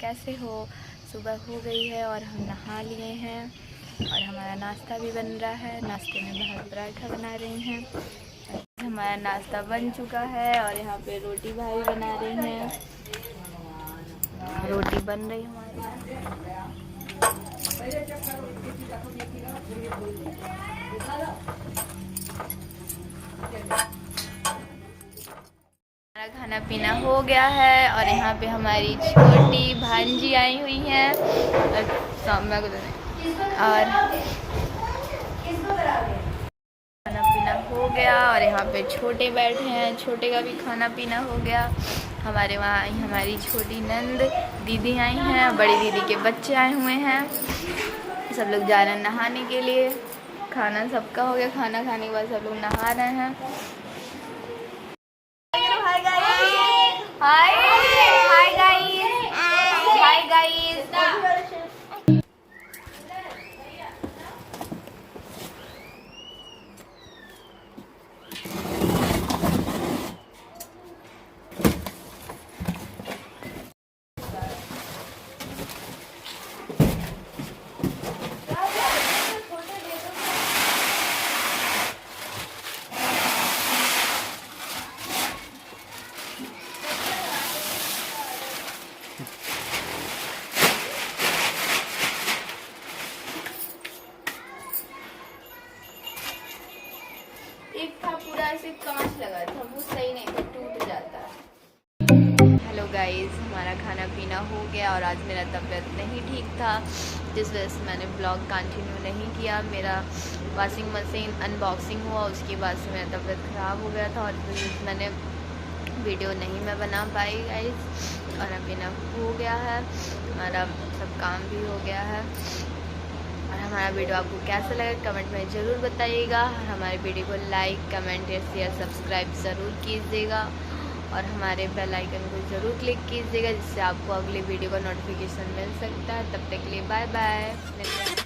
कैसे हो। सुबह हो गई है और हम नहा लिए हैं और हमारा नाश्ता भी बन रहा है। नाश्ते में भात पराठा बना रही हैं। हमारा नाश्ता बन चुका है और यहाँ पे रोटी भाई बना रही हैं। रोटी बन रही हमारी। हमारा खाना पीना हो गया है और यहाँ पे हमारी छोटी भांजी आई हुई हैं और खाना पीना हो गया और यहाँ पे छोटे बैठे हैं। छोटे का भी खाना पीना हो गया। हमारे वहाँ हमारी छोटी नंद दीदी आई हैं, बड़ी दीदी के बच्चे आए हुए हैं। सब लोग जा रहे हैं नहाने के लिए। खाना सबका हो गया। खाना खाने के बाद सब लोग नहा रहे हैं। हाय गाइस, हाय हाय गाइस, हाय गाइस। एक था पूरा ऐसे कांच लगा था, वो सही नहीं था, टूट जाता। हेलो गाइस, हमारा खाना पीना हो गया और आज मेरा तबीयत नहीं ठीक था, जिस वजह से मैंने ब्लॉग कंटिन्यू नहीं किया। मेरा वॉशिंग मशीन अनबॉक्सिंग हुआ, उसके बाद से मेरा तबीयत ख़राब हो गया था और मैंने वीडियो नहीं मैं बना पाई गाइस। खाना पीना हो गया है, हमारा सब काम भी हो गया है और हमारा वीडियो आपको कैसा लगा कमेंट में ज़रूर बताइएगा। हमारे वीडियो को लाइक, कमेंट, शेयर, सब्सक्राइब ज़रूर कीजिएगा और हमारे बेल आइकन को ज़रूर क्लिक कीजिएगा, जिससे आपको अगले वीडियो का नोटिफिकेशन मिल सकता है। तब तक के लिए बाय बाय।